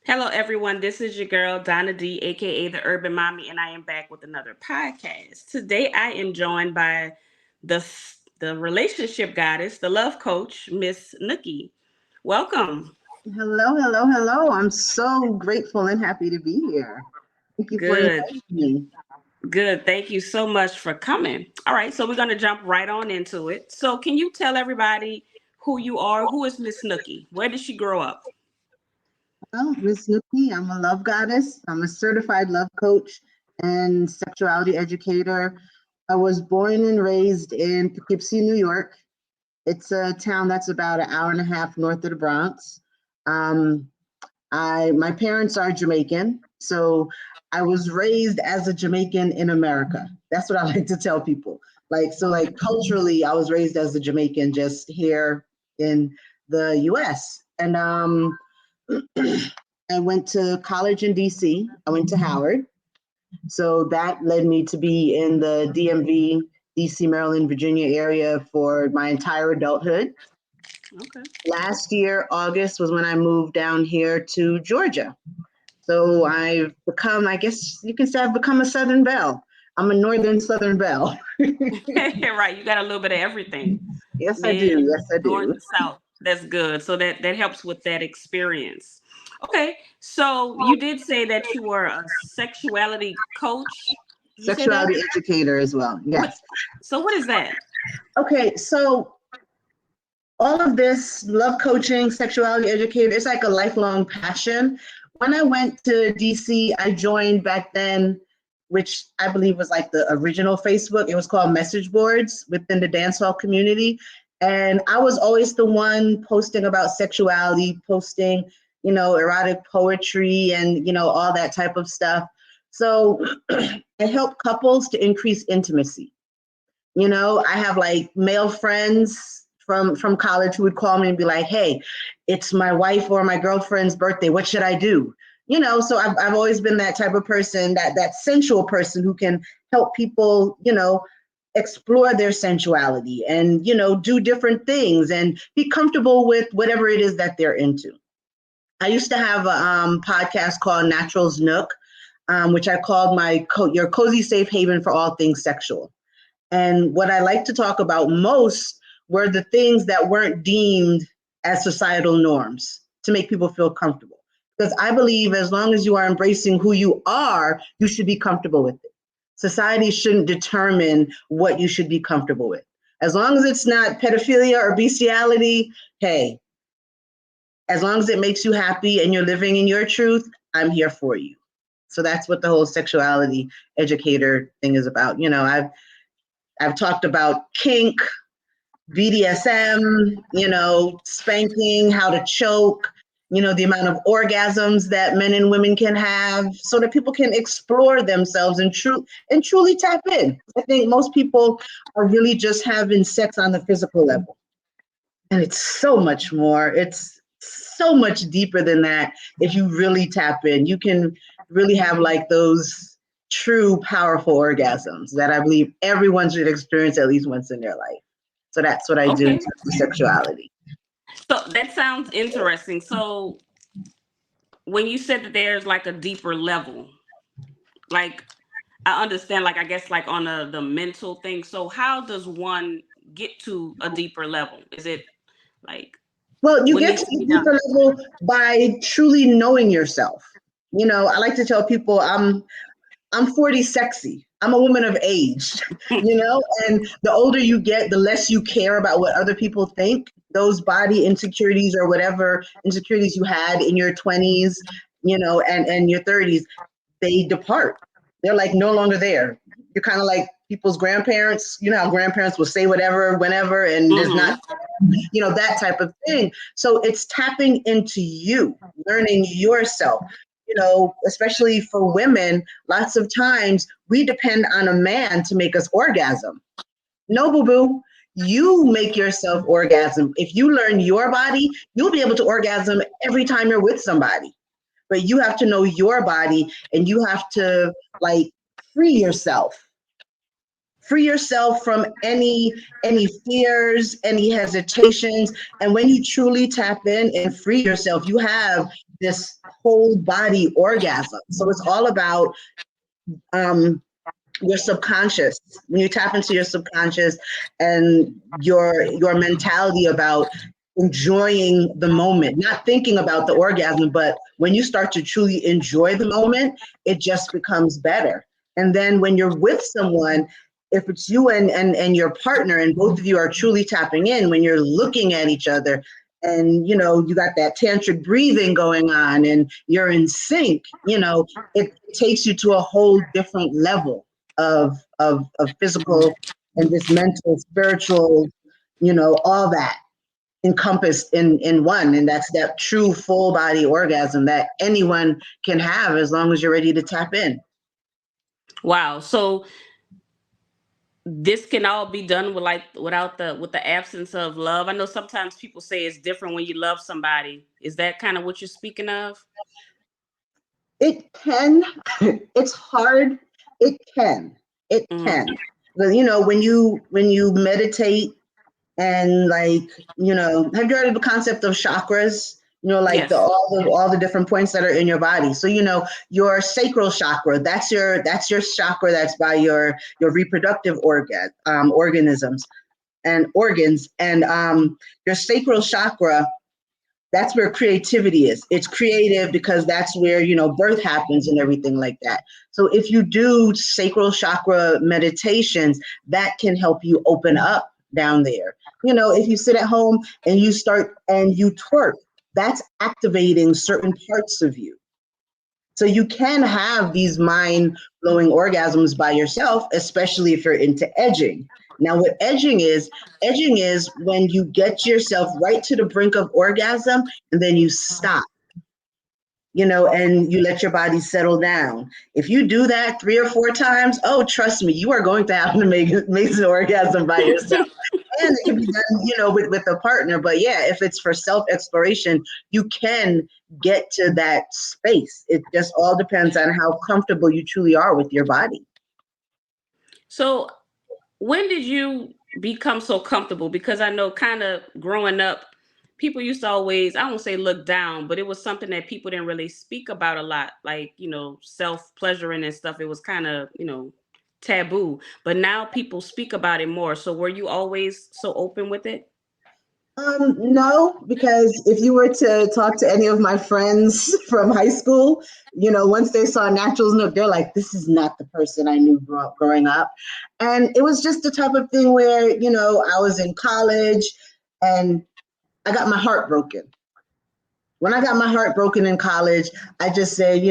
Hello, everyone. This is your girl, Donna D, aka the Urban Mommy, and I am back with another podcast. Today, I am joined by the, the relationship goddess, the love coach, Miss Nookie. Welcome. Hello, hello, hello. I'm so grateful and happy to be here. Thank you for Good, inviting me. good. Thank you so much for coming. All right, so we're going to jump right on into it. So, can you tell everybody who you are? Who is Miss Nookie? Where did she grow up? Well, Miss Nookie, I'm a love goddess. I'm a certified love coach and sexuality educator. I was born and raised in Poughkeepsie, New York. It's a town that's about an hour and a half north of the Bronx. Um, my parents are Jamaican, so I was raised as a Jamaican in America. That's what I like to tell people. Like culturally, I was raised as a Jamaican just here in the US. And I went to college in DC. I went to Howard. So that led me to be in the DMV, DC, Maryland, Virginia area for my entire adulthood. Okay. Last year, August, was when I moved down here to Georgia. So I've become, I guess you can say I've become a Southern Belle. I'm a Northern Southern Belle. Right, you got a little bit of everything. Yes, I do. Mid, Yes, I north, do. and south. That's good. So that helps with that experience. Okay, so you did say that you were a sexuality coach. Did you say that? Sexuality educator as well. What? Yes. So what is that? Okay, so all of this love coaching, sexuality educator, it's like a lifelong passion. When I went to DC, I joined back then, which I believe was like the original Facebook. It was called message boards within the dancehall community. And I was always the one posting about sexuality, posting, erotic poetry and, all that type of stuff. So I help couples to increase intimacy. I have like male friends from college who would call me and be like, "Hey, it's my wife or my girlfriend's birthday. What should I do?" So I've always been that type of person, that sensual person who can help people, explore their sensuality and, do different things and be comfortable with whatever it is that they're into. I used to have a podcast called Naturals Nook, which I called your cozy safe haven for all things sexual. And what I like to talk about most were the things that weren't deemed as societal norms to make people feel comfortable. Because I believe as long as you are embracing who you are, you should be comfortable with it. Society shouldn't determine what you should be comfortable with. As long as it's not pedophilia or bestiality, hey, as long as it makes you happy and you're living in your truth, I'm here for you. So that's what the whole sexuality educator thing is about. I've talked about kink, BDSM, spanking, how to choke, the amount of orgasms that men and women can have so that people can explore themselves and truly tap in. I think most people are really just having sex on the physical level. And it's so much more. It's so much deeper than that. If you really tap in, you can really have like those true powerful orgasms that I believe everyone should experience at least once in their life. So that's what I do in Okay. terms of sexuality. So that sounds interesting. So when you said that there's like a deeper level, like I understand, like I guess like on the mental thing. So how does one get to a deeper level? Is it like Well, you what get needs to to be a done? deeper level by truly knowing yourself. I like to tell people I'm 40 sexy. I'm a woman of age, and the older you get, the less you care about what other people think. Those body insecurities or whatever insecurities you had in your 20s, and your 30s, they depart. They're like no longer there. You're kind of like people's grandparents. You know how grandparents will say whatever, whenever, and there's not, Mm-hmm. that type of thing. So it's tapping into you, learning yourself. Especially for women, lots of times we depend on a man to make us orgasm. No, boo boo. You make yourself orgasm. If you learn your body, you'll be able to orgasm every time you're with somebody. But you have to know your body and you have to like free yourself free yourself from any fears, any hesitations. And when you truly tap in and free yourself, you have this whole body orgasm. So it's all about um, your subconscious. When you tap into your subconscious and your mentality about enjoying the moment, not thinking about the orgasm, but when you start to truly enjoy the moment, it just becomes better. And then when you're with someone, if it's you and your partner and both of you are truly tapping in, when you're looking at each other and you got that tantric breathing going on and you're in sync, it takes you to a whole different level of physical and this mental, spiritual, all that encompassed in one. And that's that true full body orgasm that anyone can have as long as you're ready to tap in. Wow. So this can all be done with the absence of love. I know sometimes people say it's different when you love somebody. Is that kind of what you're speaking of? It can. It's hard. It can. It Mm. can. But when you meditate and have you heard of the concept of chakras? Like Yes. all the different points that are in your body. So your sacral chakra, that's your chakra that's by your reproductive organisms and organs, and your sacral chakra, that's where creativity is. It's creative because that's where birth happens and everything like that. So if you do sacral chakra meditations, that can help you open up down there. If you sit at home and you start and you twerk, that's activating certain parts of you. So you can have these mind blowing orgasms by yourself, especially if you're into edging. Now, what edging is when you get yourself right to the brink of orgasm and then you stop, and you let your body settle down. If you do that 3 or 4 times, oh, trust me, you are going to have an amazing orgasm by yourself. And it can be done, with a partner. But yeah, if it's for self-exploration, you can get to that space. It just all depends on how comfortable you truly are with your body. So when did you become so comfortable? Because I know kind of growing up, people used to always, I won't say look down, but it was something that people didn't really speak about a lot, like, self pleasuring and stuff. It was kind of, taboo. But now people speak about it more. So were you always so open with it? No, because if you were to talk to any of my friends from high school, once they saw Naturals, they're like, this is not the person I knew growing up. And it was just the type of thing where, I was in college and I got my heart broken. When I got my heart broken in college, I just said,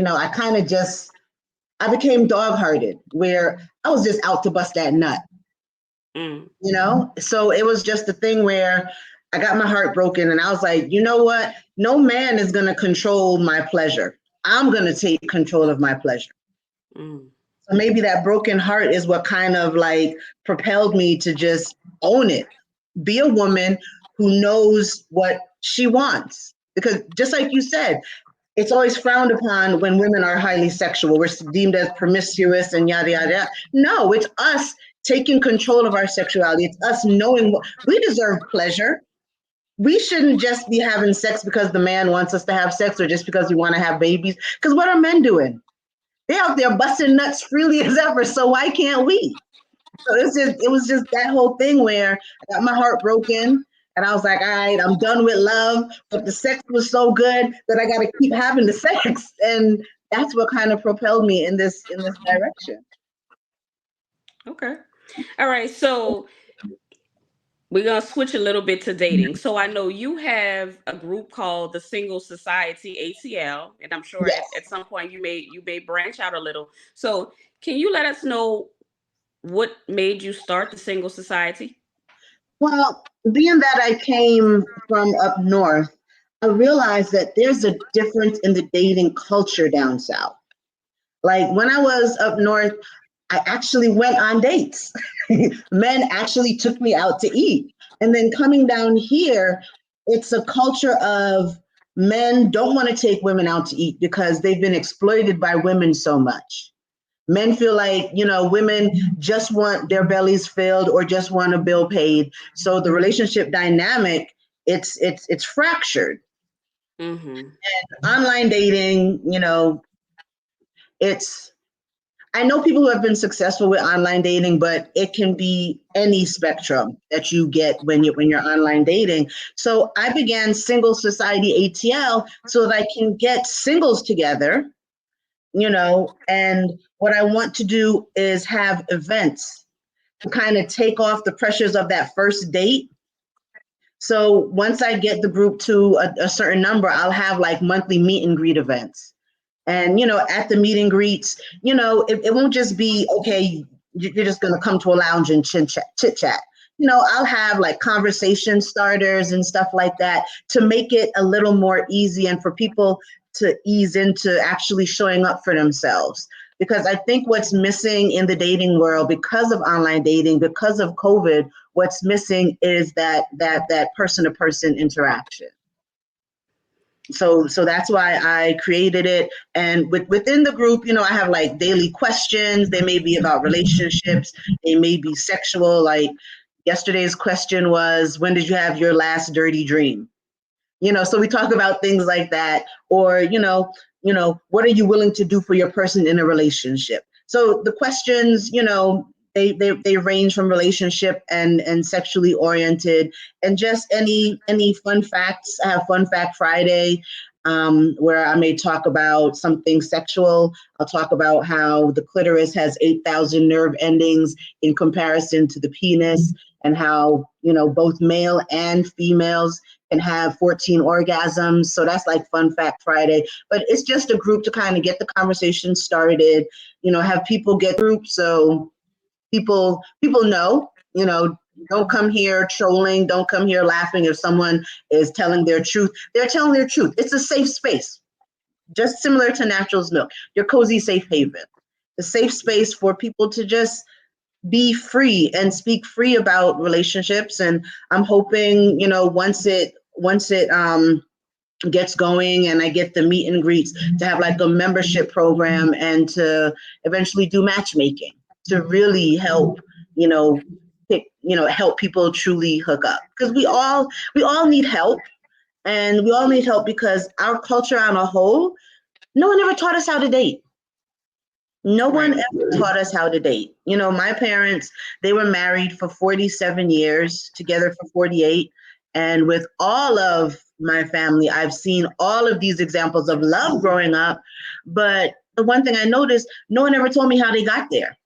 I became dog hearted, where I was just out to bust that nut. Mm. So it was just a thing where I got my heart broken and I was like, you know what, no man is going to control my pleasure. I'm going to take control of my pleasure. Mm. So maybe that broken heart is what kind of propelled me to just own it, be a woman who knows what she wants, because just like you said, it's always frowned upon when women are highly sexual. We're deemed as promiscuous and yada, yada, yada. No, it's us taking control of our sexuality. It's us knowing what we deserve pleasure. We shouldn't just be having sex because the man wants us to have sex or just because we want to have babies. Because what are men doing? They're out there busting nuts freely as ever. So why can't we? So it was just that whole thing where I got my heart broken and I was like, all right, I'm done with love. But the sex was so good that I got to keep having the sex. And that's what kind of propelled me in this direction. Okay. All right. So we're gonna switch a little bit to dating. So I know you have a group called the Single Society ATL, and I'm sure Yes. at some point you may branch out a little. So can you let us know what made you start the Single Society? Well, being that I came from up north, I realized that there's a difference in the dating culture down south. Like when I was up north, I actually went on dates. Men actually took me out to eat. And then coming down here, it's a culture of men don't want to take women out to eat because they've been exploited by women so much. Men feel like, women just want their bellies filled or just want a bill paid. So the relationship dynamic, it's fractured. Mm-hmm. Online dating, it's I know people who have been successful with online dating, but it can be any spectrum that you get when you're online dating. So I began Single Society ATL so that I can get singles together, and what I want to do is have events to kind of take off the pressures of that first date. So once I get the group to a certain number, I'll have like monthly meet and greet events. And, at the meet and greets, it won't just be, okay, you're just going to come to a lounge and chit chat. I'll have like conversation starters and stuff like that to make it a little more easy and for people to ease into actually showing up for themselves. Because I think what's missing in the dating world because of online dating, because of COVID, what's missing is that person to person interaction. So that's why I created it. And within the group, I have like daily questions. They may be about relationships, they may be sexual. Like yesterday's question was, when did you have your last dirty dream? So we talk about things like that. Or, what are you willing to do for your person in a relationship? So the questions, they range from relationship and sexually oriented, and just any fun facts. I have Fun Fact Friday, where I may talk about something sexual. I'll talk about how the clitoris has 8,000 nerve endings in comparison to the penis, and how both male and females can have 14 orgasms. So that's like Fun Fact Friday. But it's just a group to kind of get the conversation started. Have people get groups so people know, don't come here trolling, don't come here laughing. If someone is telling their truth, they're telling their truth. It's a safe space, just similar to Natural's Milk, your cozy safe haven. A safe space for people to just be free and speak free about relationships. And I'm hoping, once it gets going and I get the meet and greets, to have like a membership program and to eventually do matchmaking to really help, help people truly hook up, because we all need help. And we all need help because our culture on a whole, no one ever taught us how to date. No one Right. ever taught us how to date. My parents, they were married for 47 years, together for 48. And with all of my family, I've seen all of these examples of love growing up. But the one thing I noticed, no one ever told me how they got there.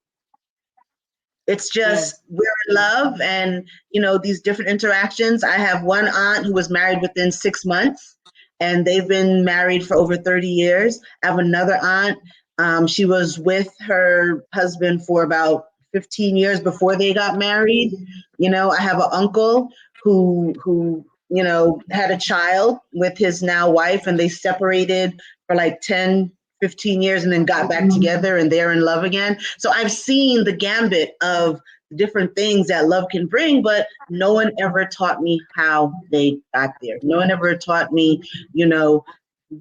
It's Mm. just we're in love, and these different interactions. I have one aunt who was married within 6 months, and they've been married for over 30 years. I have another aunt. She was with her husband for about 15 years before they got married. I have an uncle who had a child with his now wife, and they separated for like 10, 15 years and then got back together, and they're in love again. So I've seen the gambit of different things that love can bring, but no one ever taught me how they got there. No one ever taught me,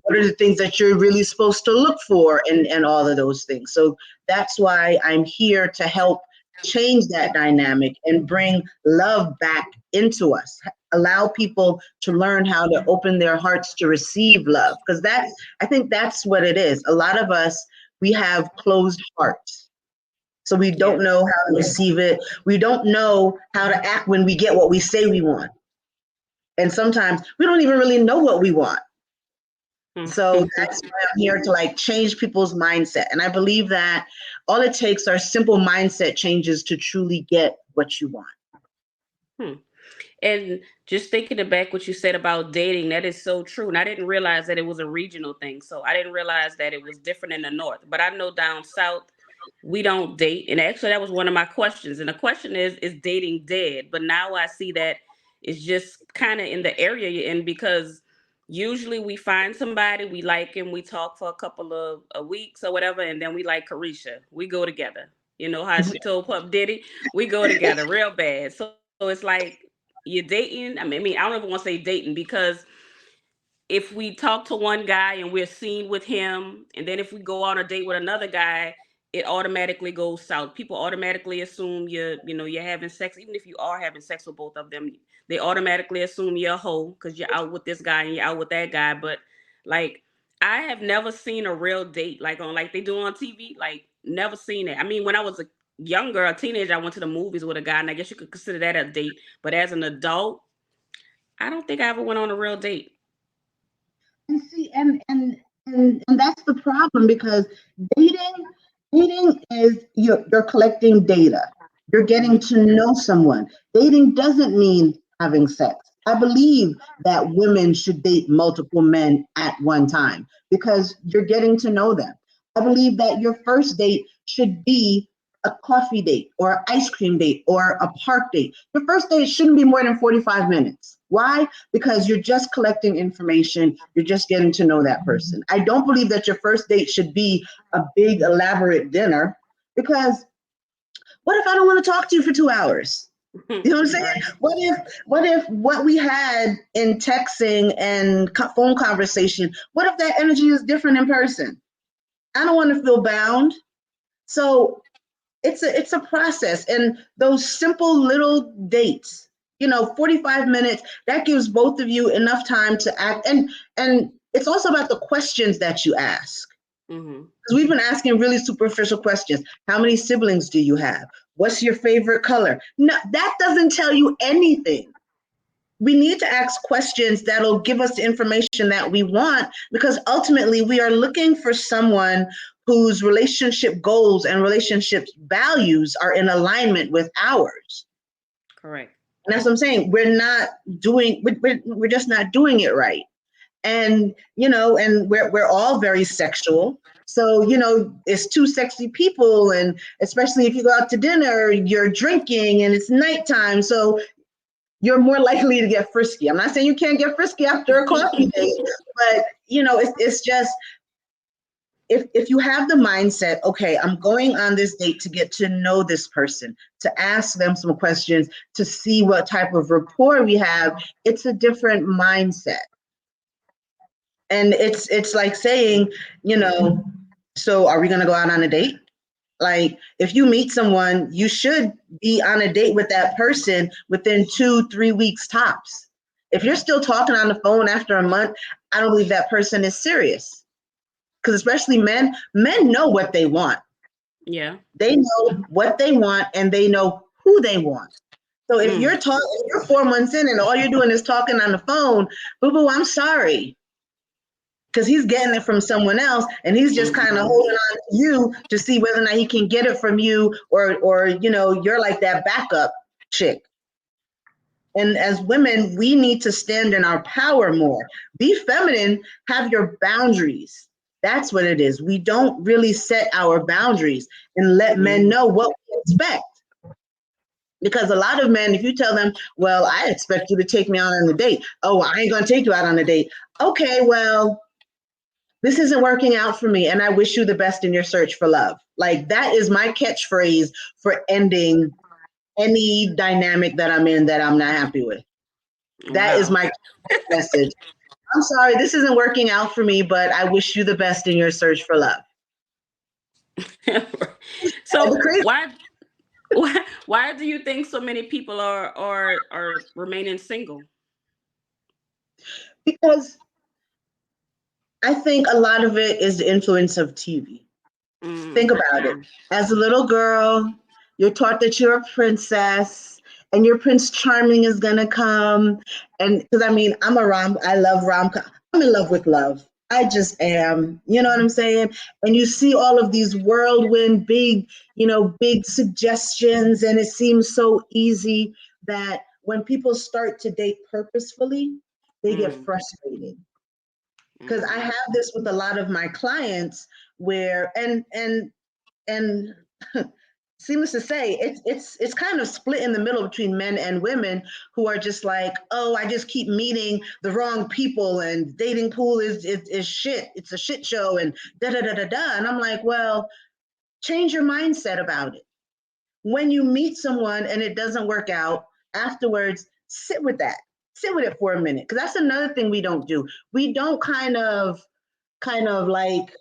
what are the things that you're really supposed to look for, and all of those things. So that's why I'm here to help change that dynamic and bring love back into us. Allow people to learn how to open their hearts to receive love, because I think that's what it is. A lot of us, we have closed hearts. So we don't know Yes. how to receive it. We don't know how to act when we get what we say we want. And sometimes we don't even really know what we want. So that's why I'm here to like change people's mindset. And I believe that all it takes are simple mindset changes to truly get what you want. Hmm. And just thinking back what you said about dating, that is so true. And I didn't realize that it was a regional thing. So I didn't realize that it was different in the north. But I know down south we don't date. And actually that was one of my questions. And the question is dating dead? But now I see that it's just kind of in the area you're in, because usually we find somebody, we like him, we talk for a couple of weeks or whatever, and then we like Carisha. We go together. You know how she told Pup Diddy? We go together real bad. So it's like you're dating. I don't even want to say dating, because if we talk to one guy and we're seen with him, and then if we go on a date with another guy, it automatically goes south. People automatically assume you're having sex, even if you are having sex with both of them. They automatically assume you're a hoe because you're out with this guy and you're out with that guy. But like, I have never seen a real date like on like they do on TV. Like, never seen it. I mean, when I was a young girl, a teenager, I went to the movies with a guy, and I guess you could consider that a date. But as an adult, I don't think I ever went on a real date. And see, and that's the problem because dating dating is you're collecting data. You're getting to know someone. Dating doesn't mean having sex. I believe that women should date multiple men at one time because you're getting to know them. I believe that your first date should be a coffee date or an ice cream date or a park date. Your first date shouldn't be more than 45 minutes. Why? Because you're just collecting information. You're just getting to know that person. I don't believe that your first date should be a big, elaborate dinner because what if I don't want to talk to you for 2 hours? You know what I'm saying? Right. What if what we had in texting and phone conversation, what if that energy is different in person? I don't want to feel bound. So it's a process, and those simple little dates, 45 minutes, that gives both of you enough time to act, and it's also about the questions that you ask, Mm-hmm. because we've been asking really superficial questions. How many siblings do you have? What's your favorite color? No, that doesn't tell you anything. We need to ask questions that'll give us the information that we want, because ultimately we are looking for someone whose relationship goals and relationship values are in alignment with ours. Correct. And that's what I'm saying. We're just not doing it right. And, and we're all very sexual. So, it's two sexy people. And especially if you go out to dinner, you're drinking and it's nighttime. So you're more likely to get frisky. I'm not saying you can't get frisky after a coffee date, but it's just, if you have the mindset, okay, I'm going on this date to get to know this person, to ask them some questions, to see what type of rapport we have, it's a different mindset. And it's like saying, so are we going to go out on a date? Like, if you meet someone, you should be on a date with that person within 2-3 weeks tops. If you're still talking on the phone after a month, I don't believe that person is serious. Because especially men know what they want. Yeah. They know what they want and they know who they want. So if you're 4 months in and all you're doing is talking on the phone, boo boo, I'm sorry. Because he's getting it from someone else and he's just kind of holding on to you to see whether or not he can get it from you, or you're like that backup chick. And as women, we need to stand in our power more. Be feminine, have your boundaries. That's what it is. We don't really set our boundaries and let men know what we expect. Because a lot of men, if you tell them, well, I expect you to take me out on a date. Oh, I ain't going to take you out on a date. Okay, well, this isn't working out for me, and I wish you the best in your search for love. Like, that is my catchphrase for ending any dynamic that I'm in that I'm not happy with. That is Wow. my message. I'm sorry, this isn't working out for me, but I wish you the best in your search for love. So The crazy why do you think so many people are remaining single? because I think a lot of it is the influence of TV. Think about it. As a little girl, you're taught that you're a princess and your Prince Charming is gonna come. And because I love rom-com. I'm in love with love. I just am. You know what I'm saying? And you see all of these whirlwind, big suggestions, and it seems so easy that when people start to date purposefully, they get frustrated. Because I have this with a lot of my clients where and seamless to say, it's kind of split in the middle between men and women who are just like, oh, I just keep meeting the wrong people and dating pool is shit. It's a shit show and da da da da da. And I'm like, well, change your mindset about it. When you meet someone and it doesn't work out, afterwards, sit with that. Sit with it for a minute. Because that's another thing we don't do. We don't kind of like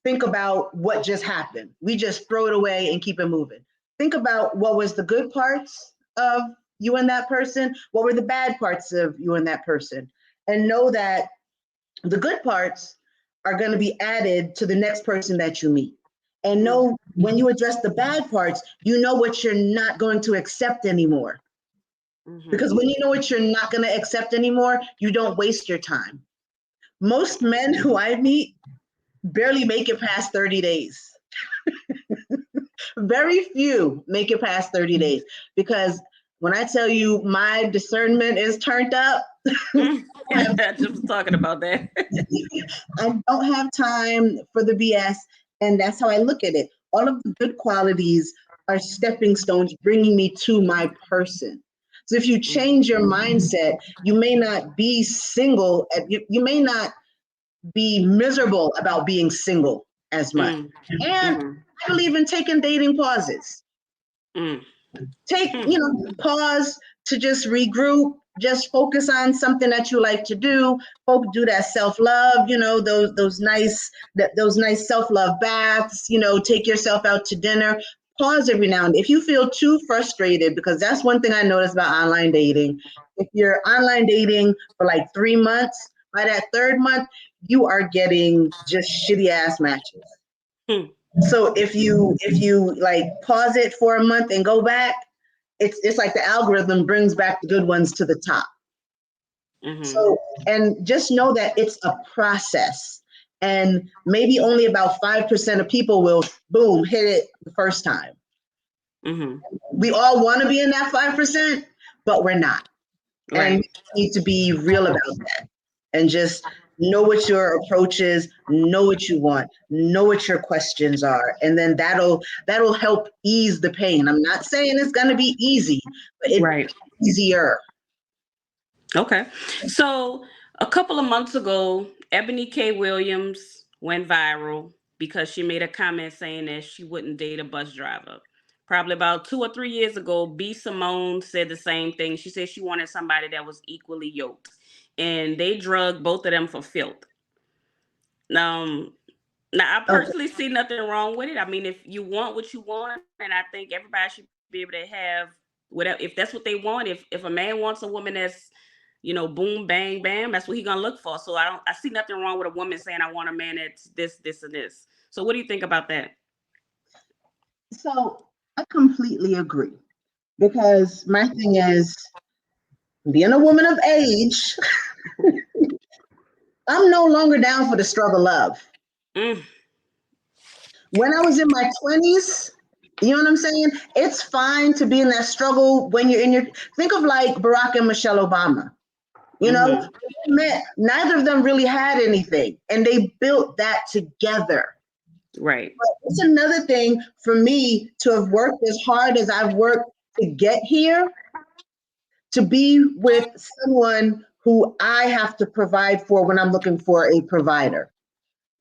think about what just happened. We just throw it away and keep it moving. Think about what was the good parts of you and that person, what were the bad parts of you and that person, and know that the good parts are going to be added to the next person that you meet. And know when you address the bad parts, you know what you're not going to accept anymore. Because when you know what you're not going to accept anymore, you don't waste your time. Most men who I meet barely make it past 30 days. Very few make it past 30 days because when I tell you my discernment is turned up, I just was talking about that. I don't have time for the BS. And that's how I look at it. All of the good qualities are stepping stones bringing me to my person. So if you change your mindset, you may not be single. You may not be miserable about being single as much. And I believe in taking dating pauses. Take, pause to just regroup, just focus on something that you like to do. Do that self-love, those nice self-love baths, take yourself out to dinner. Pause every now and then. If you feel too frustrated, because that's one thing I noticed about online dating. If you're online dating for like 3 months, by that third month, you are getting just shitty ass matches. So if you like pause it for a month and go back, it's like the algorithm brings back the good ones to the top. So, and just know that it's a process, and maybe only about 5% of people will boom hit it the first time. We all want to be in that 5%, but we're not. Right. And we need to be real about that and just know what your approach is, know what you want, know what your questions are, and then that'll help ease the pain. I'm not saying it's going to be easy, but it's easier. Okay. So a couple of months ago, Ebony K. Williams went viral because she made a comment saying that she wouldn't date a bus driver. Probably about 2 or 3 years ago, B. Simone said the same thing. She said she wanted somebody that was equally yoked. And they drugged both of them for filth. Now I personally see nothing wrong with it. I mean, if you want what you want, and I think everybody should be able to have whatever, if that's what they want. If a man wants a woman that's, boom, bang, bam, that's what he's gonna look for. So I see nothing wrong with a woman saying I want a man that's this, this, and this. So what do you think about that? So I completely agree, because my thing is, being a woman of age, I'm no longer down for the struggle love. When I was in my 20s, you know what I'm saying? It's fine to be in that struggle when you're in your, think of like Barack and Michelle Obama. Neither of them really had anything, and they built that together. Right. But it's another thing for me to have worked as hard as I've worked to get here, to be with someone who I have to provide for when I'm looking for a provider.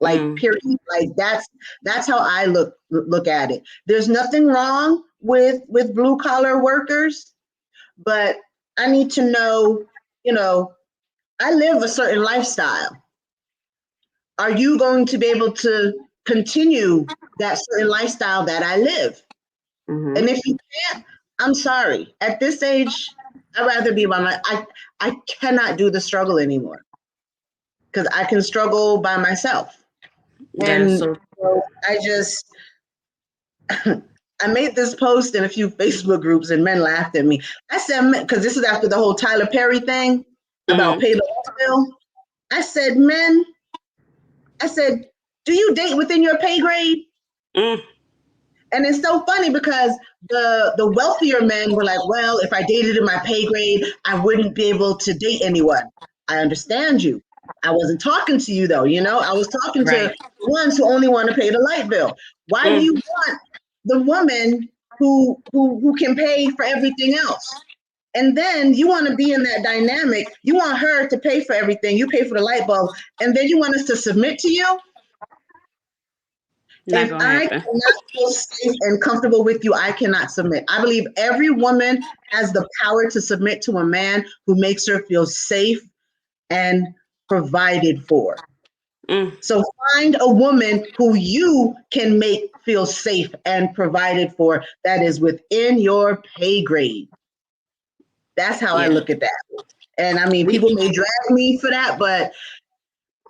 Like, period. Like that's how I look at it. There's nothing wrong with blue collar workers, but I need to know, I live a certain lifestyle. Are you going to be able to continue that certain lifestyle that I live? And if you can't, I'm sorry. At this age, I'd rather be by I cannot do the struggle anymore, because I can struggle by myself. And so I just, I made this post in a few Facebook groups and men laughed at me. I said, because this is after the whole Tyler Perry thing about pay the bill. I said, men, do you date within your pay grade? And it's so funny because the wealthier men were like, well, if I dated in my pay grade, I wouldn't be able to date anyone. I understand you. I wasn't talking to you though, I was talking to the ones who only want to pay the light bill. Why do you want the woman who can pay for everything else? And then you want to be in that dynamic. You want her to pay for everything. You pay for the light bulb. And then you want us to submit to you? If I cannot feel safe and comfortable with you, I cannot submit. I believe every woman has the power to submit to a man who makes her feel safe and provided for. Mm. So find a woman who you can make feel safe and provided for that is within your pay grade. That's how I Yeah. look at that. And I mean, We people may drag me for that, but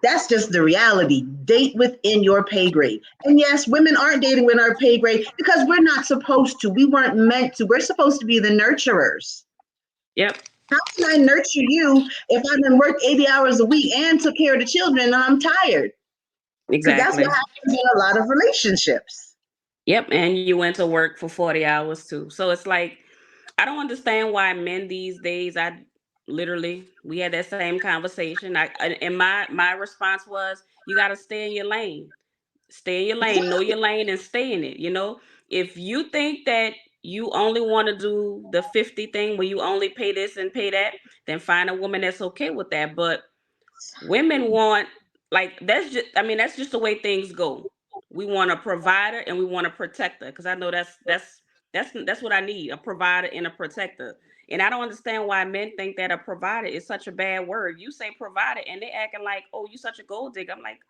that's just the reality. Date within your pay grade. And yes, women aren't dating within our pay grade because we're not supposed to. We weren't meant to. We're supposed to be the nurturers. Yep. How can I nurture you if I've been worked 80 hours a week and took care of the children and I'm tired? Because that's what Exactly. happens in a lot of relationships. Yep. And you went to work for 40 hours too. So it's like I don't understand why men these days, I literally we had that same conversation. And my response was you gotta stay in your lane. Stay in your lane, know your lane and stay in it. If you think that you only want to do the 50 thing where you only pay this and pay that, then find a woman that's okay with that. But women want, like, that's just the way things go. We want a provider and we want a protector, because I know that's what I need, a provider and a protector. And I don't understand why men think that a provider is such a bad word. You say provider and they acting like, oh, you such a gold digger. I'm like,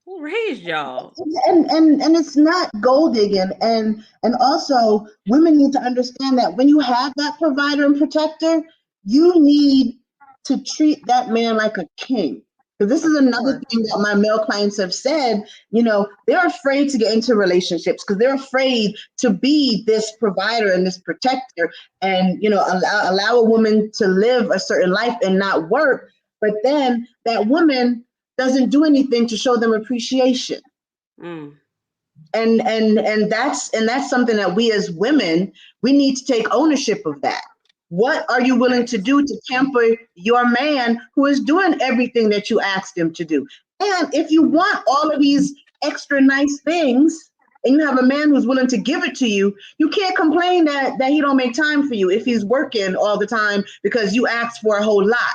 who raised y'all? And it's not gold digging. And also women need to understand that when you have that provider and protector, you need to treat that man like a king. Because this is Of another course. thing that my male clients have said, they're afraid to get into relationships because they're afraid to be this provider and this protector and, allow a woman to live a certain life and not work. But then that woman doesn't do anything to show them appreciation. Mm. And that's something that we as women, we need to take ownership of that. What are you willing to Facts. do to pamper your man who is doing everything that you asked him to do? And if you want all of these extra nice things and you have a man who's willing to give it to you, you can't complain that he don't make time for you if he's working all the time because you asked for a whole lot.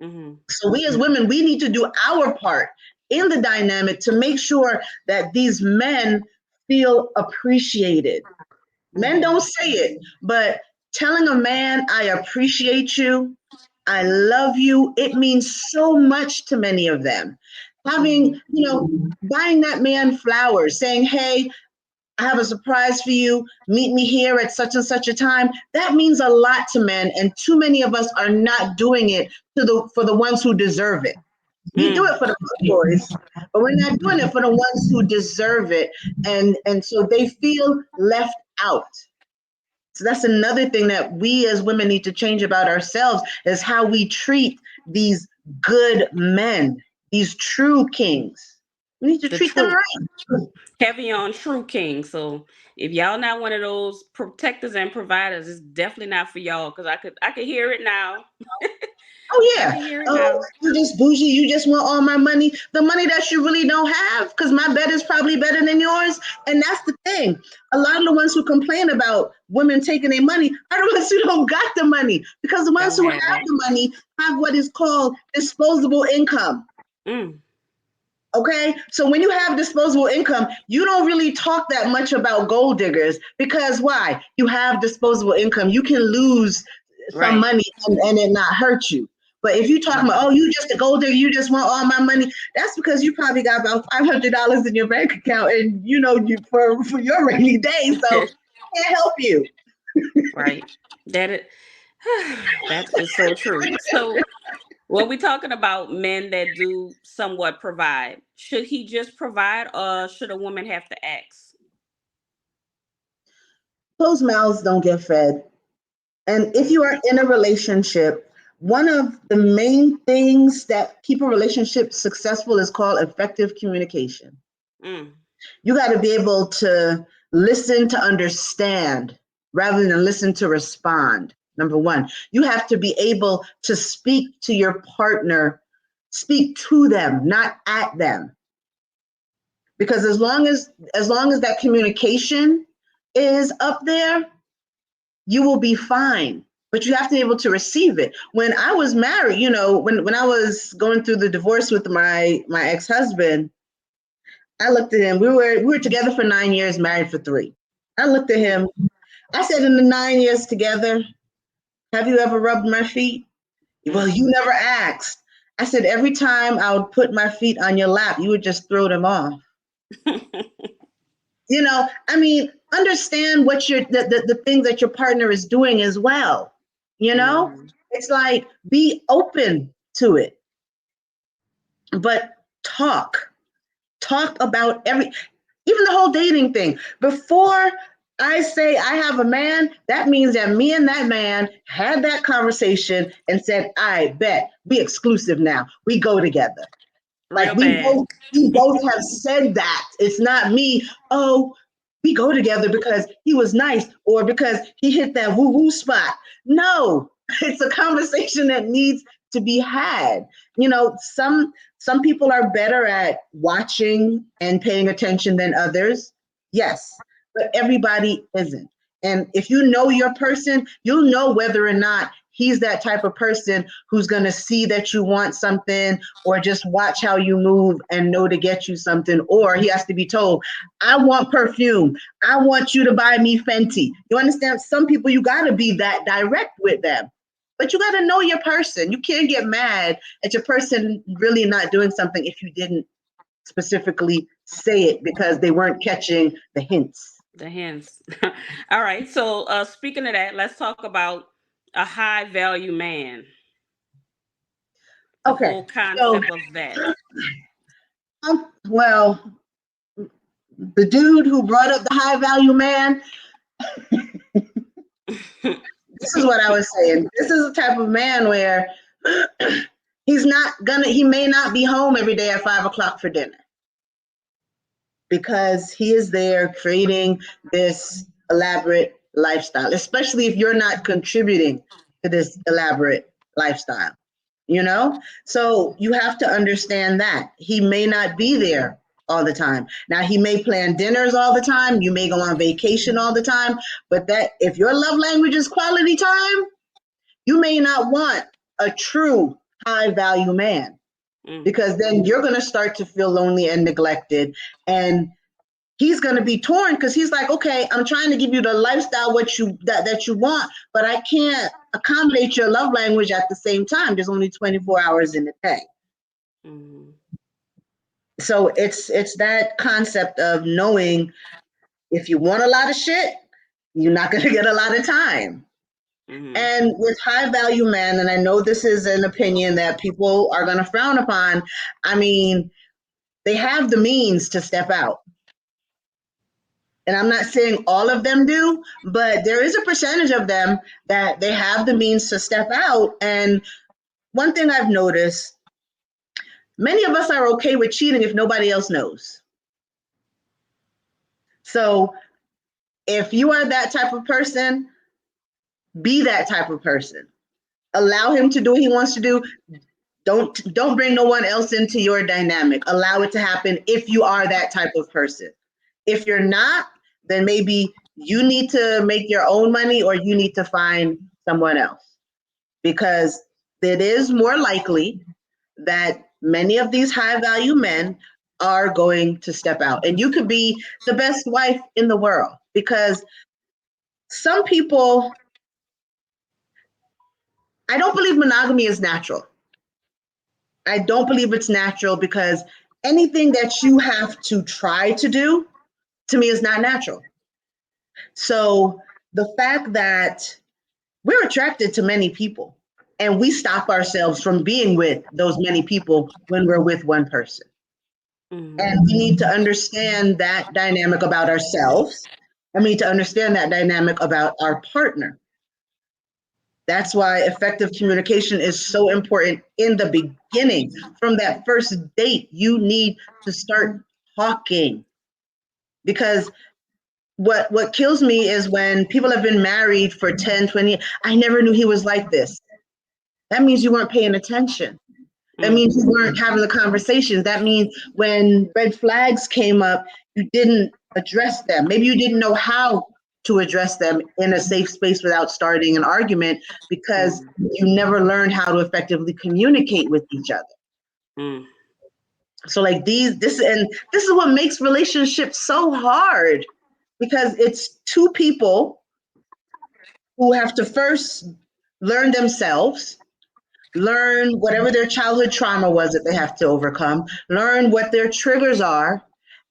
Mm-hmm. So we as women, we need to do our part in the dynamic to make sure that these men feel appreciated. Men Mm-hmm. don't say it, but telling a man, I appreciate you, I love you, it means so much to many of them. Mm-hmm. Buying that man flowers, saying, hey, I have a surprise for you. Meet me here at such and such a time. That means a lot to men, and too many of us are not doing it for the ones who deserve it. We do Mm. it for the boys, but we're not doing it for the ones who deserve it, and so they feel left out. So that's another thing that we as women need to change about ourselves is how we treat these good men, these true kings. We need to The treat them true right. heavy on true king. So if y'all not one of those protectors and providers, it's definitely not for y'all. Because I could hear it now. Oh I yeah. can hear it Oh, now. you just bougie. You just want all my money, the money that you really don't have, because my bed is probably better than yours. And that's the thing. A lot of the ones who complain about women taking their money are the ones who don't got the money, because the ones Don't who have have it. the money have what is called disposable income. Mm. Okay, so when you have disposable income, you don't really talk that much about gold diggers because why? You have disposable income. You can lose some Right. money and it not hurt you. But if you talking about, oh, you just a gold digger, you just want all my money, that's because you probably got about $500 in your bank account, and you for your rainy day, so I can't help you. Right. That it. That is so true. So when we talking about men that do somewhat provide, should he just provide or should a woman have to ask? Closed mouths don't get fed. And if Mm. you are in a relationship, one of the main things that keep a relationship successful is called effective communication. Mm. You got to be able to listen to understand rather than listen to respond. Number one, you have to be able to speak to your partner, speak to them, not at them. Because as long as that communication is up there, you will be fine. But you have to be able to receive it. When I was married, when I was going through the divorce with my ex-husband, I looked at him. We were together for 9 years, married for 3. I looked at Mm. him. I said, in the 9 years together, have you ever rubbed my feet? Well, Mm. you never asked. I said, every time I would put my feet on your lap, you would just throw them off. You know, I mean, understand what the things that your partner is doing as well. You know, it's like be open to it, but talk about even the whole dating thing. Before I say I have a man, that means that me and that man had that conversation and said, I bet we exclusive now. We go together. Like Real bad. we both have said that. It's not me, oh, we go together because he was nice or because he hit that woo-woo spot. No, it's a conversation that needs to be had. You know, some people are better at watching and paying attention than others. Yes, but everybody isn't. And if you know your person, you'll know whether or not he's that type of person who's going to see that you want something or just watch how you move and know to get you something, or he has to be told, I want perfume. I want you to buy me Fenty. You understand? Some people, you got to be that direct with them. But you got to know your person. You can't get mad at your person really not doing something if you didn't specifically say it because they weren't catching the hints. The hints. All right. So speaking of that, let's talk about a high value man. The Okay, whole so concept of that. well, the dude who brought up the high value man, this is what I was saying. This is a type of man where he may not be home every day at 5 o'clock for dinner because he is there creating this elaborate lifestyle, especially if you're not contributing to this elaborate lifestyle, you know? So you have to understand that he may not be there all the time. Now he may plan dinners all the time, you may go on vacation all the time, but that if your love language is quality time, you may not want a true high value man because then you're going to start to feel lonely and neglected, and he's going to be torn because he's like, okay, I'm trying to give you the lifestyle that you want, but I can't accommodate your love language at the same time. There's only 24 hours in the day. Mm-hmm. So it's that concept of knowing if you want a lot of shit, you're not going to get a lot of time. Mm-hmm. And with high value men, and I know this is an opinion that people are going to frown upon, I mean, they have the means to step out. And I'm not saying all of them do, but there is a percentage of them that they have the means to step out. And one thing I've noticed, many of us are okay with cheating if nobody else knows. So if you are that type of person, be that type of person. Allow him to do what he wants to do. Don't bring no one else into your dynamic. Allow it to happen if you are that type of person. If you're not, then maybe you need to make your own money or you need to find someone else, because it is more likely that many of these high value men are going to step out. And you could be the best wife in the world, because some people, I don't believe monogamy is natural. I don't believe it's natural because anything that you have to try to do, to me, is not natural. So the fact that we're attracted to many people and we stop ourselves from being with those many people when we're with one person. Mm-hmm. And we need to understand that dynamic about ourselves. I mean, to understand that dynamic about our partner. That's why effective communication is so important in the beginning. From that first date, you need to start talking. Because what kills me is when people have been married for 10, 20, I never knew he was like this. That means you weren't paying attention. That means you weren't having the conversations. That means when red flags came up, you didn't address them. Maybe you didn't know how to address them in a safe space without starting an argument because you never learned how to effectively communicate with each other. Mm. So like this is what makes relationships so hard, because it's two people who have to first learn themselves, learn whatever their childhood trauma was that they have to overcome, learn what their triggers are,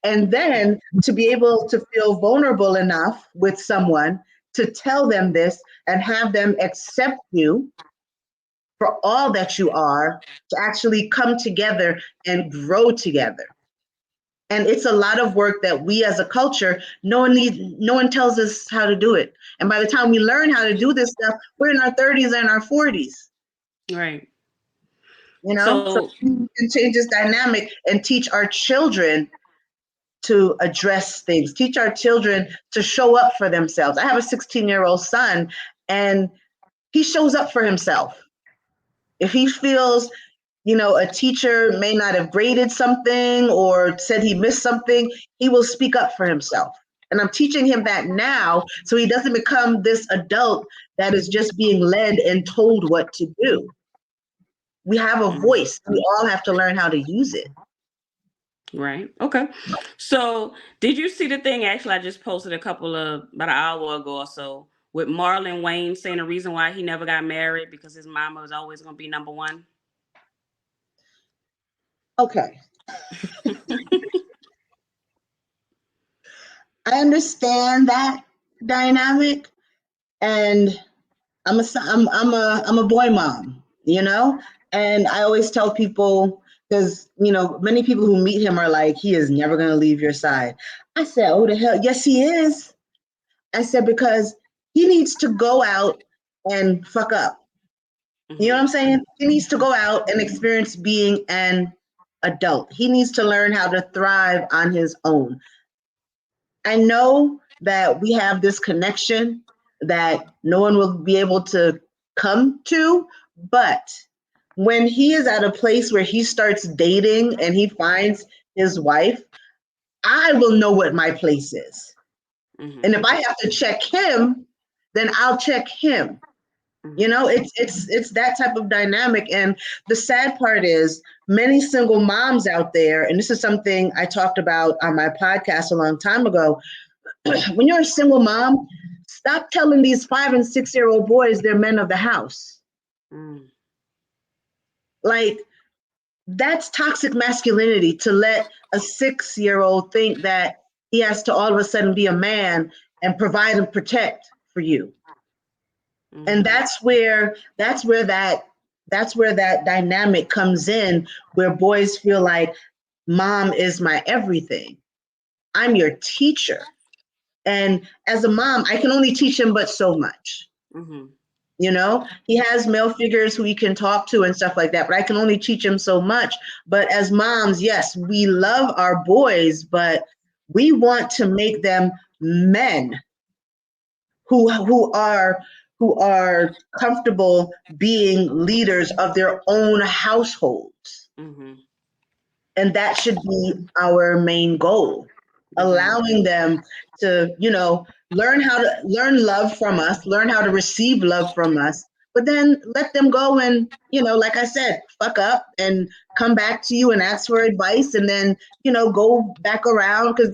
and then to be able to feel vulnerable enough with someone to tell them this and have them accept you for all that you are, to actually come together and grow together. And it's a lot of work that we as a culture, no one tells us how to do it. And by the time we learn how to do this stuff, we're in our 30s and our 40s. Right. So So, we can change this dynamic and teach our children to address things, teach our children to show up for themselves. I have a 16-year-old son, and he shows up for himself. If he feels, a teacher may not have graded something or said he missed something, he will speak up for himself. And I'm teaching him that now so he doesn't become this adult that is just being led and told what to do. We have a voice. We all have to learn how to use it. right. Okay. So, did you see the thing? Actually, I just posted about an hour ago or so with Marlon Wayne saying the reason why he never got married because his mama was always going to be number one. Okay. I understand that dynamic, and I'm a boy mom, and I always tell people, because many people who meet him are like, he is never gonna leave your side. I said, oh the hell, yes he is. I said, because he needs to go out and fuck up. You know what I'm saying? He needs to go out and experience being an adult. He needs to learn how to thrive on his own. I know that we have this connection that no one will be able to come to, but when he is at a place where he starts dating and he finds his wife, I will know what my place is. And if I have to check him, then I'll check him. It's that type of dynamic. And the sad part is many single moms out there, and this is something I talked about on my podcast a long time ago. When you're a single mom, stop telling these 5 and 6-year-old boys they're men of the house. Like, that's toxic masculinity, to let a 6-year-old think that he has to all of a sudden be a man and provide and protect for you. And that's where that dynamic comes in, where boys feel like mom is my everything. I'm your teacher. And as a mom, I can only teach him but so much. He has male figures who he can talk to and stuff like that, but I can only teach him so much. But as moms, yes, we love our boys, but we want to make them men who are comfortable being leaders of their own households. And that should be our main goal. Allowing them to, learn love from us, learn how to receive love from us, but then let them go and, like I said, fuck up and come back to you and ask for advice, and then, go back around. Because,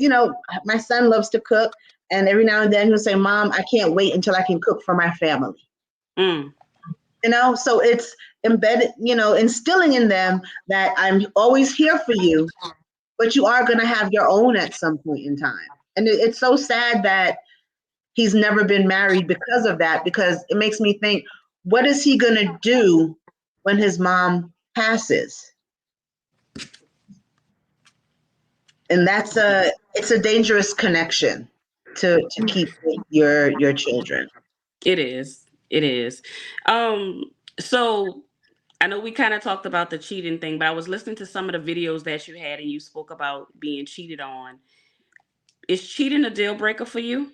my son loves to cook, and every now and then he'll say, Mom, I can't wait until I can cook for my family. So it's embedded, instilling in them that I'm always here for you, but you are going to have your own at some point in time. And it's so sad that he's never been married because of that, because it makes me think, what is he going to do when his mom passes? And it's a dangerous connection to keep with your children. It is. It is. So I know we kind of talked about the cheating thing, but I was listening to some of the videos that you had and you spoke about being cheated on. Is cheating a deal breaker for you?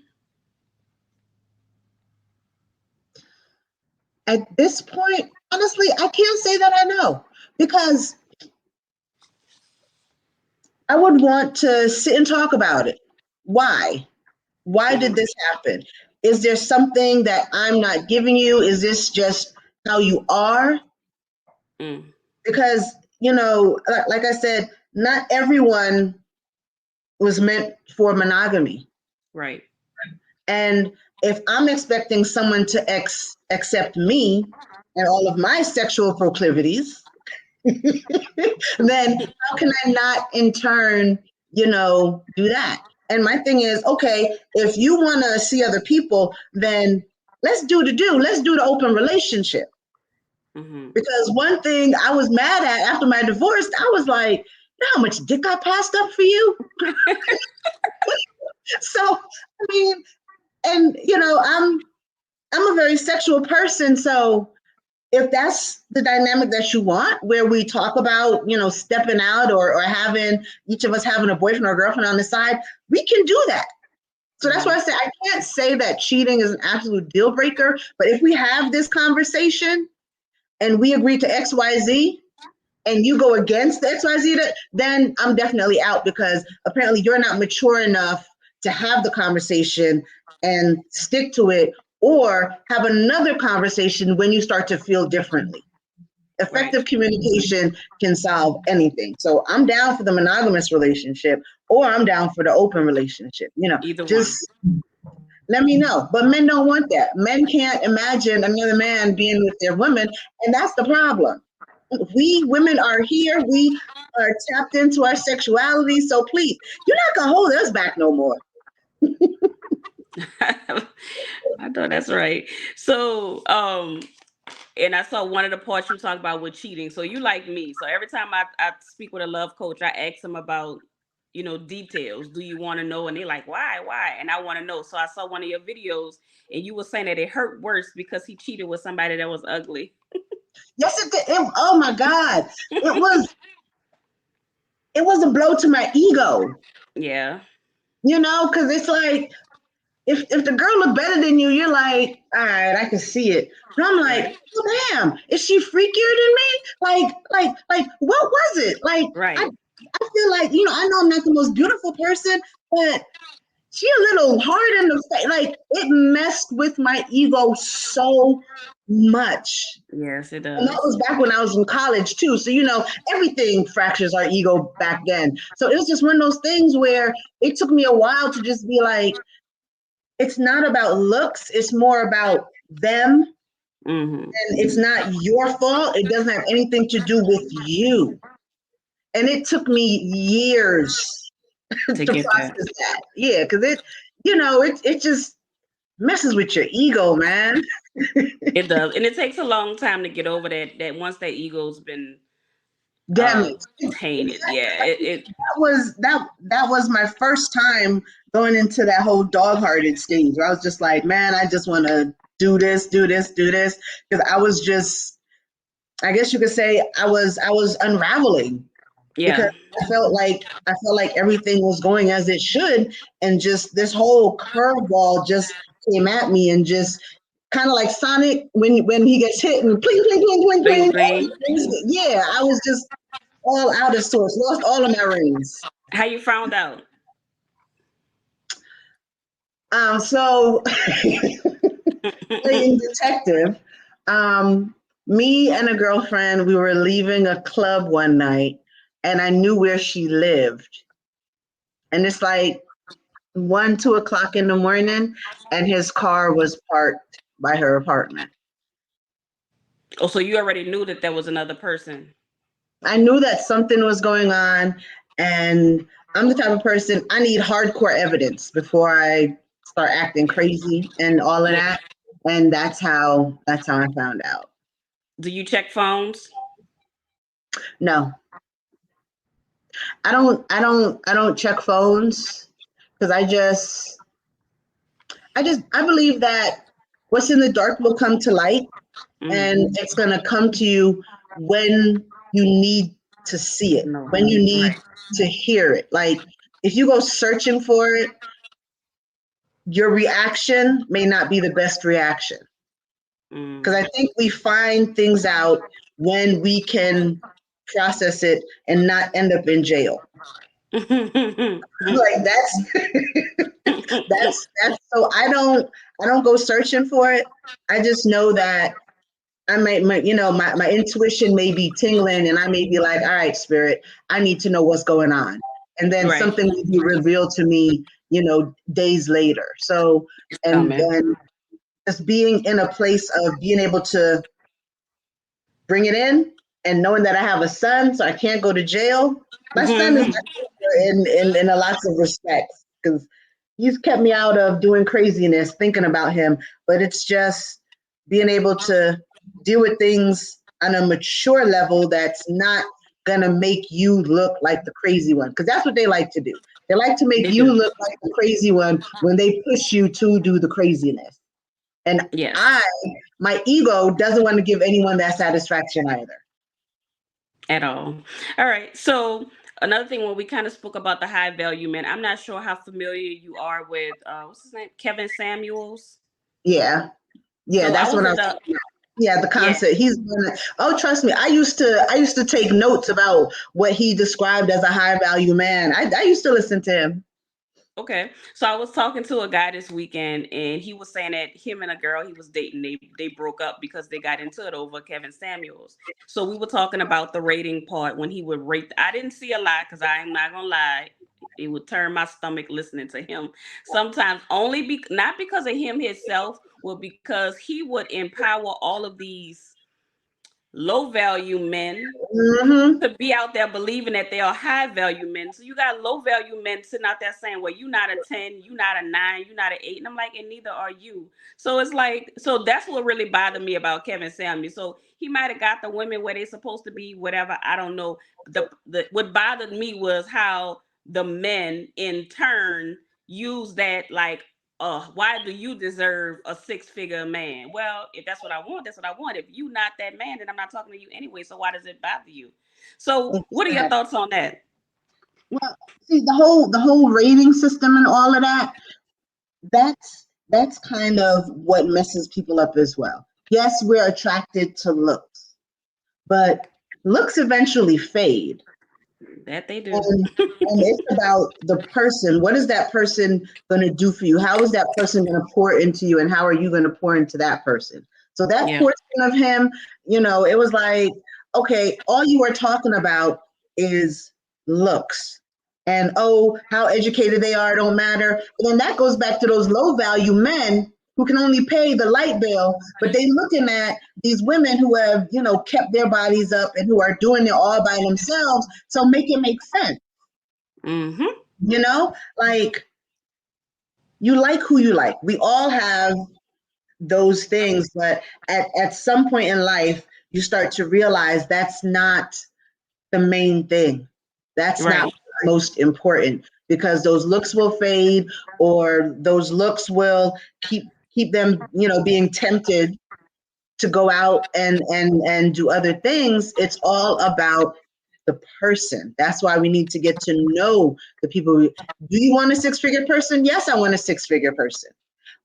At this point, honestly, I can't say that I know, because I would want to sit and talk about it. Why? Why did this happen? Is there something that I'm not giving you? Is this just how you are? Because, like I said, not everyone was meant for monogamy. Right. And if I'm expecting someone to accept me, and all of my sexual proclivities, then how can I not in turn, do that? And my thing is, okay, if you want to see other people, then let's do the open relationship. Mm-hmm. Because one thing I was mad at after my divorce, I was like, you know how much dick I passed up for you? So, I mean, and I'm a very sexual person, so if that's the dynamic that you want, where we talk about, stepping out or having each of us having a boyfriend or girlfriend on the side, we can do that. So that's why I say I can't say that cheating is an absolute deal breaker. But if we have this conversation and we agree to XYZ and you go against the XYZ, then I'm definitely out, because apparently you're not mature enough to have the conversation and stick to it, or have another conversation when you start to feel differently. Effective communication can solve anything. So I'm down for the monogamous relationship, or I'm down for the open relationship. Either Just one. let me know. But men don't want that. Men can't imagine another man being with their women, and that's the problem. We women are here. We are tapped into our sexuality. So please, you're not gonna hold us back no more. I know that's right. So, and I saw one of the parts you talked about with cheating. So you like me. So every time I speak with a love coach, I ask them about, details. Do you want to know? And they're like, why? And I want to know. So I saw one of your videos and you were saying that it hurt worse because he cheated with somebody that was ugly. Yes, it did. Oh my God. It was a blow to my ego. Yeah. Because it's like, if the girl look better than you, you're like, all right, I can see it. But I'm like, Right. oh, damn, is she freakier than me? Like, what was it? Like, Right. I feel like, I know I'm not the most beautiful person, but she a little hard in the face. Like, it messed with my ego so much. Yes, it And that does. was back when I was in college too. So, everything fractures our ego back then. So it was just one of those things where it took me a while to just be like, it's not about looks, it's more about them. Mm-hmm. And it's not your fault. It doesn't have anything to do with you. And it took me years To to get that. process that. Yeah, because it just messes with your ego, man. It does. And it takes a long time to get over that once that ego's been Damn uh it. tainted. Yeah. It That was my first time going into that whole dog-hearted stage where I was just like, man, I just want to do this, do this, do this. Because I was just, I guess you could say I was unraveling, because yeah. I felt like everything was going as it should, and just this whole curveball just came at me, and just kind of like Sonic when he gets hit and pling pling pling pling Bling pling. bling. Yeah, I was just all out of sorts, lost all of my rings. How you found out? So playing detective, um, me and a girlfriend, we were leaving a club one night, and I knew where she lived. And it's like 1, 2 o'clock in the morning, and his car was parked by her apartment. Oh, so you already knew that there was another person. I knew that something was going on, and I'm the type of person, I need hardcore evidence before I start acting crazy and all of Yeah. that. And that's how I found out. Do you check phones? No, I don't check phones, because I believe that what's in the dark will come to light, Mm-hmm. and it's going to come to you when you need to see it, No. when you need Right. to hear it. Like, if you go searching for it, your reaction may not be the best reaction. Because I think we find things out when we can process it and not end up in jail. Like, that's so I don't go searching for it. I just know that I my intuition may be tingling, and I may be like, all right, spirit, I need to know what's going on. And then right. something will be revealed to me, days later. So, It's and coming. then just being in a place of being able to bring it in, and knowing that I have a son, so I can't go to jail. My son is Mhm. my savior in a lots of respects because he's kept me out of doing craziness, thinking about him. But it's just being able to deal with things on a mature level that's not gonna make you look like the crazy one, because that's what they like to do. They like to make They you do. look like the crazy one when they push you to do the craziness. And I, Yes. my ego doesn't want to give anyone that satisfaction either. At all. All right. So another thing when we kind of spoke about the high value men, I'm not sure how familiar you are with what's his name? Kevin Samuels. Yeah, yeah, So I that's was what I at was the talking about. Yeah, the yeah. concept. He's gonna. Oh, trust me. I used to take notes about what he described as a high value man. I used to listen to him. Okay. So I was talking to a guy this weekend and he was saying that him and a girl he was dating, they broke up because they got into it over Kevin Samuels. So we were talking about the rating part when he would rate. I didn't see a lot because I'm not gonna lie. It would turn my stomach listening to him. Sometimes only not because of him himself, but because he would empower all of these low value men Hmm. to be out there believing that they are high value men. So you got low value men sitting out there saying, well, you're not a 10, you're not a 9, you're not an 8. And I'm like, and neither are you. So it's like, so that's what really bothered me about Kevin Samuels. So he might have got the women where they're supposed to be, whatever. I don't know. The what bothered me was how the men in turn use that like, why do you deserve a six-figure man? Well, if that's what I want, that's what I want. If you not that man, then I'm not talking to you anyway. So why does it bother you? So, what are your thoughts on that? Well, see, the whole rating system and all of that. That's kind of what messes people up as well. Yes, we're attracted to looks, but looks eventually fade. That they do. And it's about the person. What is that person going to do for you? How is that person going to pour into you? And how are you going to pour into that person? So that Yeah. portion of him, it was like, okay, all you are talking about is looks. And oh, how educated they are don't matter. But then that goes back to those low value men who can only pay the light bill, but they looking at these women who have, kept their bodies up and who are doing it all by themselves. So make it make sense. Mm-hmm. Like you like who you like. We all have those things, but at some point in life, you start to realize that's not the main thing. That's not Right. what's most important, because those looks will fade, or those looks will keep them, being tempted to go out and do other things. It's all about the person. That's why we need to get to know the people. Do you want a six-figure person? Yes, I want a six-figure person.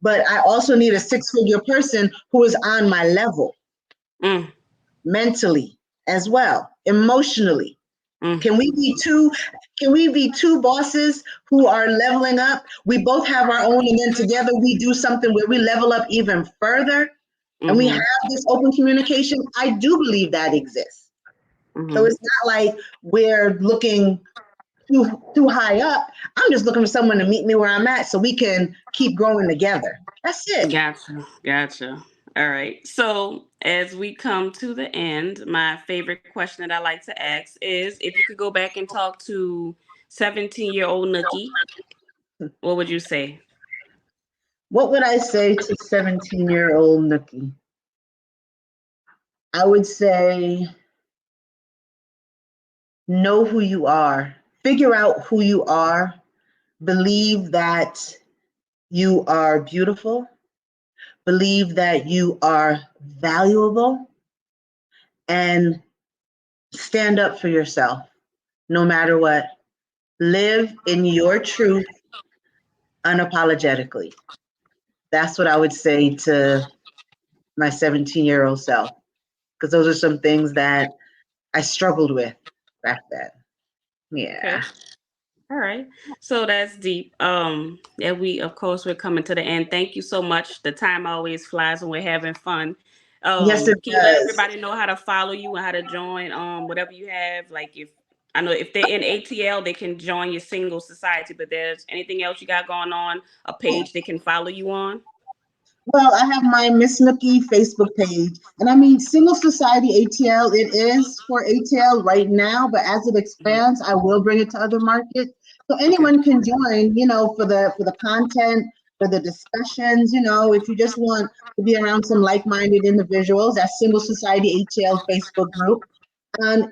But I also need a six-figure person who is on my level, Mm, mentally as well, emotionally. mm, Can we be two? Can we be two bosses who are leveling up? We both have our own, and then together we do something where we level up even further, and we have mm-hmm. this open communication. I do believe that exists. So Mm-hmm. it's not like we're looking too high up. I'm just looking for someone to meet me where I'm at so we can keep growing together. That's it. Gotcha. Gotcha. All right. So, as we come to the end, my favorite question that I like to ask is if you could go back and talk to 17-year-old Nookie, what would you say? What would I say to 17-year-old Nookie? I would say know who you are, figure out who you are, believe that you are beautiful, believe that you are valuable, and stand up for yourself no matter what. Live in your truth unapologetically. That's what I would say to my 17-year-old self, because those are some things that I struggled with back then. Yeah. Okay. All right. So that's deep. Yeah, we of course we're coming to the end. Thank you so much. The time always flies when we're having fun. Yes, it Can you let does. everybody know how to follow you and how to join whatever you have? Like if I know if they're in ATL, they can join your single society, but there's anything else you got going on, a page they can follow you on? Well, I have my Miss Nookie Facebook page. And I mean, Single Society ATL, it is for ATL right now, but as it Mhm. expands, I will bring it to other markets. So Okay. anyone can join, you know, for the content, for the discussions, you know, if you just want to be around some like-minded individuals, that's Single Society ATL Facebook group. On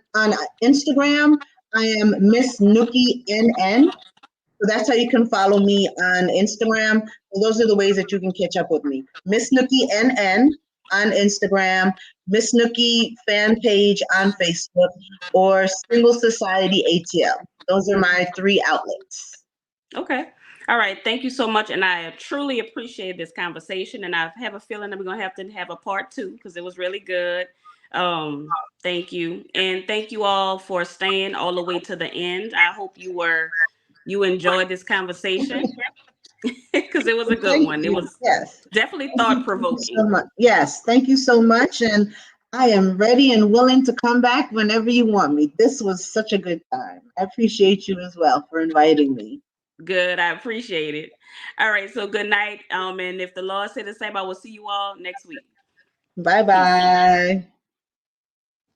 Instagram, I am Miss Nookie NN. So that's how you can follow me on Instagram. So those are the ways that you can catch up with me. Miss Nookie NN on Instagram, Miss Nookie fan page on Facebook, or Single Society ATL. Those are my three outlets. Okay. All right. Thank you so much. And I truly appreciate this conversation. And I have a feeling that we're going to have a part two because it was really good. Thank you. And thank you all for staying all the way to the end. I hope you enjoyed this conversation because it was a good Thank one. It you. was Yes. definitely Thank you so thought-provoking. much. Yes, thank you so much. And I am ready and willing to come back whenever you want me. This was such a good time. I appreciate you as well for inviting me. Good. I appreciate it. All right. So good night. And if the Lord said the same, I will see you all next week. Bye Peace. bye.